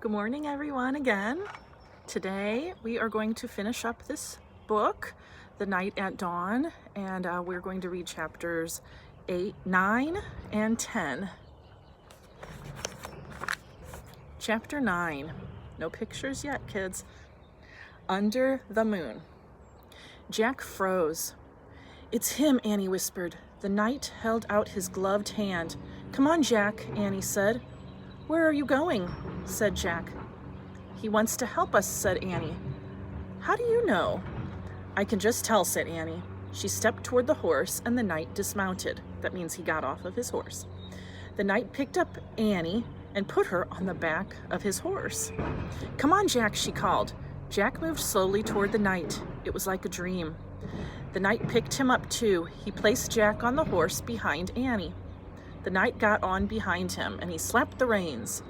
Good morning, everyone, again. Today we are going to finish up this book, The Night at Dawn, and we're going to read chapters 8, 9, and 10. Chapter 9. No pictures yet, kids. Under the Moon. Jack froze. "It's him," Annie whispered. The knight held out his gloved hand. "Come on, Jack," Annie said. "Where are you going?" said Jack. "He wants to help us," said Annie. "How do you know?" "I can just tell," said Annie. She stepped toward the horse, and the knight dismounted. That means he got off of his horse. The knight picked up Annie and put her on the back of his horse. "Come on, Jack," she called. Jack moved slowly toward the knight. It was like a dream. The knight picked him up too. He placed Jack on the horse behind Annie. The knight got on behind him, and he slapped the reins.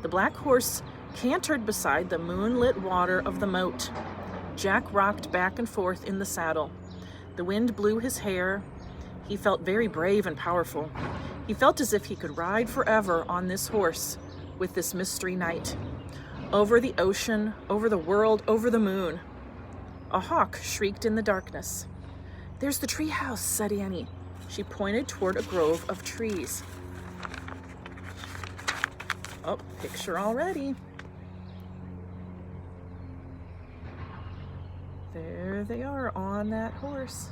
The black horse cantered beside the moonlit water of the moat. Jack rocked back and forth in the saddle. The wind blew his hair. He felt very brave and powerful. He felt as if he could ride forever on this horse with this mystery knight. Over the ocean, over the world, over the moon. A hawk shrieked in the darkness. "There's the treehouse," said Annie. She pointed toward a grove of trees. Oh, picture already. There they are on that horse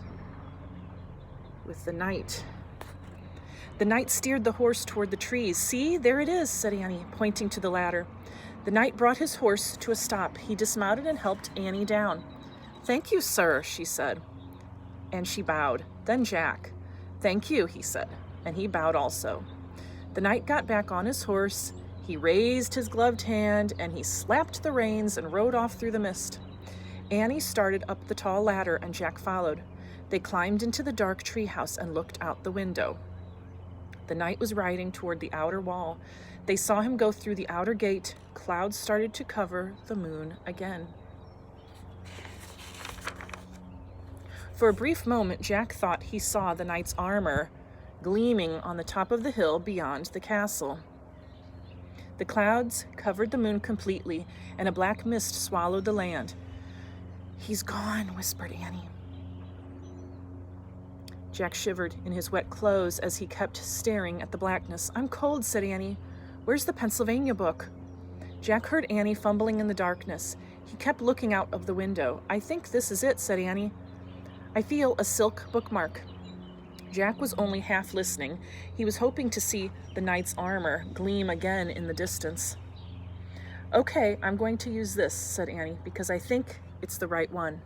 with the knight. The knight steered the horse toward the trees. "See, there it is," said Annie, pointing to the ladder. The knight brought his horse to a stop. He dismounted and helped Annie down. "Thank you, sir," she said. And she bowed. Then Jack. "Thank you," he said, and he bowed also. The knight got back on his horse. He raised his gloved hand, and he slapped the reins and rode off through the mist. Annie started up the tall ladder, and Jack followed. They climbed into the dark treehouse and looked out the window. The knight was riding toward the outer wall. They saw him go through the outer gate. Clouds started to cover the moon again. For a brief moment, Jack thought he saw the knight's armor gleaming on the top of the hill beyond the castle. The clouds covered the moon completely, and a black mist swallowed the land. "He's gone," whispered Annie. Jack shivered in his wet clothes as he kept staring at the blackness. "I'm cold," said Annie. "Where's the Pennsylvania book?" Jack heard Annie fumbling in the darkness. He kept looking out of the window. "I think this is it," said Annie. "I feel a silk bookmark." Jack was only half listening. He was hoping to see the knight's armor gleam again in the distance. "Okay, I'm going to use this," said Annie, "because I think it's the right one.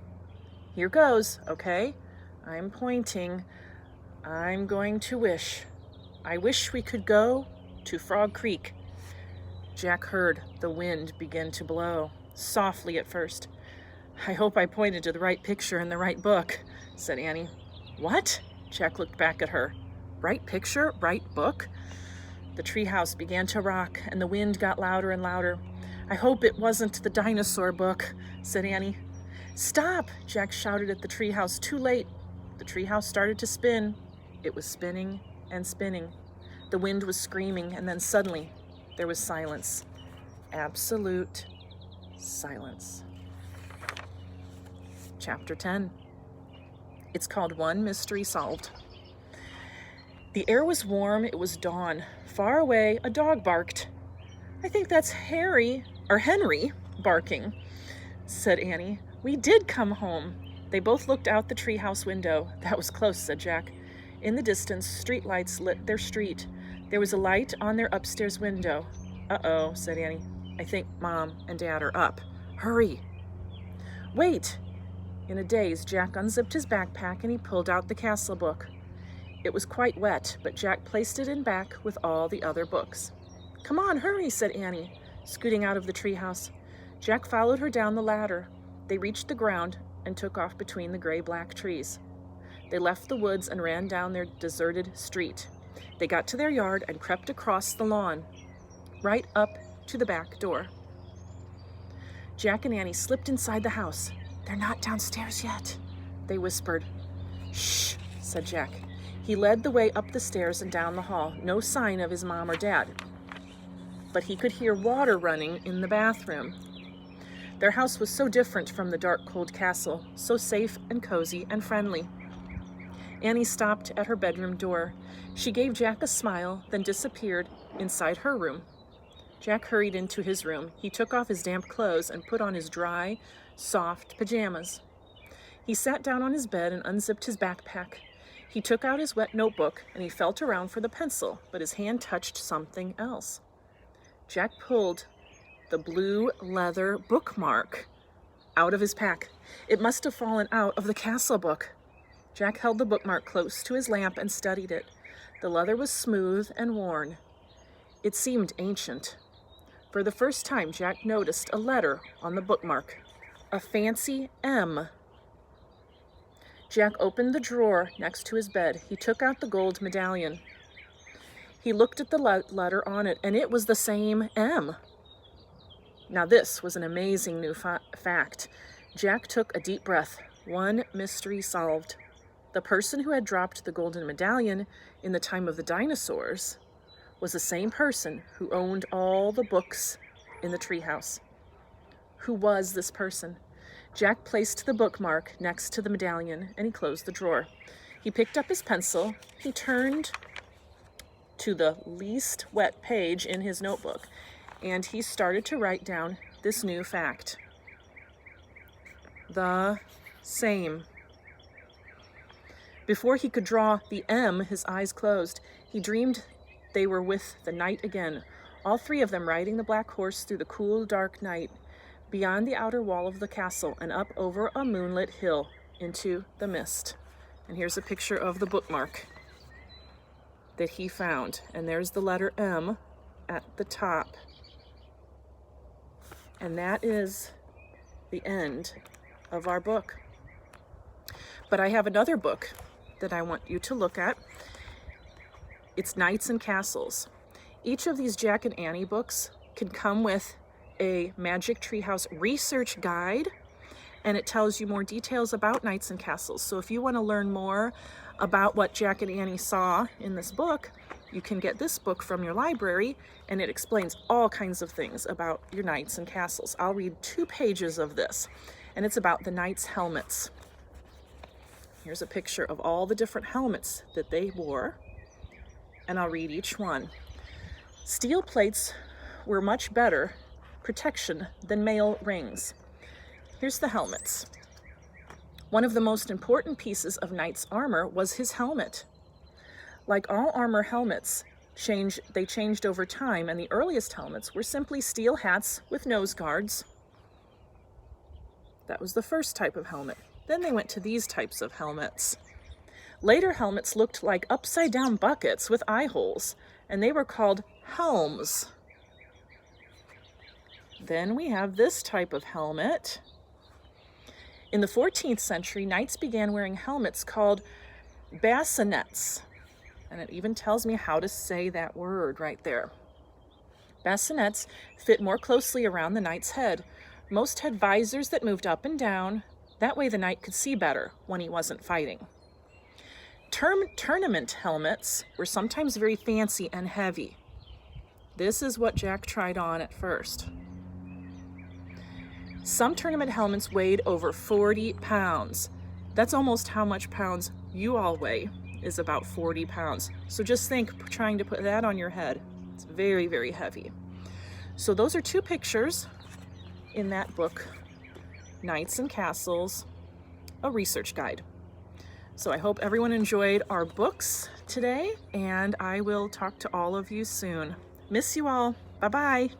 Here goes, okay? I'm pointing. I'm going to wish. I wish we could go to Frog Creek." Jack heard the wind begin to blow, softly at first. "I hope I pointed to the right picture in the right book," said Annie. "What?" Jack looked back at her. "Right picture, right book?" The treehouse began to rock, and the wind got louder and louder. "I hope it wasn't the dinosaur book," said Annie. "Stop!" Jack shouted at the treehouse. Too late. The treehouse started to spin. It was spinning and spinning. The wind was screaming, and then suddenly there was silence. Absolute silence. Chapter 10. It's called One Mystery Solved. The air was warm. It was dawn. Far away, a dog barked. "I think that's Henry barking," said Annie. "We did come home." They both looked out the treehouse window. "That was close," said Jack. In the distance, streetlights lit their street. There was a light on their upstairs window. "Uh-oh," said Annie. "I think Mom and Dad are up. Hurry." "Wait." In a daze, Jack unzipped his backpack and he pulled out the castle book. It was quite wet, but Jack placed it in back with all the other books. "Come on, hurry," said Annie, scooting out of the treehouse. Jack followed her down the ladder. They reached the ground and took off between the gray-black trees. They left the woods and ran down their deserted street. They got to their yard and crept across the lawn, right up to the back door. Jack and Annie slipped inside the house. "They're not downstairs yet," they whispered. "Shh," said Jack. He led the way up the stairs and down the hall. No sign of his mom or dad. but he could hear water running in the bathroom. Their house was so different from the dark, cold castle, so safe and cozy and friendly. Annie stopped at her bedroom door. She gave Jack a smile, then disappeared inside her room. Jack hurried into his room. He took off his damp clothes and put on his dry, soft pajamas. He sat down on his bed and unzipped his backpack. He took out his wet notebook and he felt around for the pencil, but his hand touched something else. Jack pulled the blue leather bookmark out of his pack. It must have fallen out of the castle book. Jack held the bookmark close to his lamp and studied it. The leather was smooth and worn. It seemed ancient. For the first time, Jack noticed a letter on the bookmark, a fancy M. Jack opened the drawer next to his bed. He took out the gold medallion. He looked at the letter on it, and it was the same M. Now this was an amazing new fact. Jack took a deep breath. One mystery solved. The person who had dropped the golden medallion in the time of the dinosaurs was the same person who owned all the books in the treehouse. Who was this person? Jack placed the bookmark next to the medallion and he closed the drawer. He picked up his pencil. He turned to the least wet page in his notebook and he started to write down this new fact. The same. Before he could draw the M, his eyes closed. He dreamed they were with the knight again, all three of them riding the black horse through the cool, dark night, beyond the outer wall of the castle and up over a moonlit hill into the mist. And here's a picture of the bookmark that he found. And there's the letter M at the top. And that is the end of our book. But I have another book that I want you to look at. It's Knights and Castles. Each of these Jack and Annie books can come with a Magic Treehouse research guide, and it tells you more details about Knights and Castles. So if you want to learn more about what Jack and Annie saw in this book, you can get this book from your library, and it explains all kinds of things about your knights and castles. I'll read 2 pages of this, and it's about the knights' helmets. Here's a picture of all the different helmets that they wore, and I'll read each one. Steel plates were much better protection than mail rings. Here's the helmets. One of the most important pieces of knight's armor was his helmet. Like all armor helmets, they changed over time, and the earliest helmets were simply steel hats with nose guards. That was the first type of helmet. Then they went to these types of helmets. Later helmets looked like upside-down buckets with eye holes, and they were called helms. Then we have this type of helmet. In the 14th century, knights began wearing helmets called bassinets. And it even tells me how to say that word right there. Bassinets fit more closely around the knight's head. Most had visors that moved up and down. That way the knight could see better when he wasn't fighting. Tournament helmets were sometimes very fancy and heavy. This is what Jack tried on at first. Some tournament helmets weighed over 40 pounds. That's almost how much pounds you all weigh, is about 40 pounds. So just think, trying to put that on your head. It's very, very heavy. So those are 2 pictures in that book, Knights and Castles, a research guide. So I hope everyone enjoyed our books today, and I will talk to all of you soon. Miss you all. Bye-bye.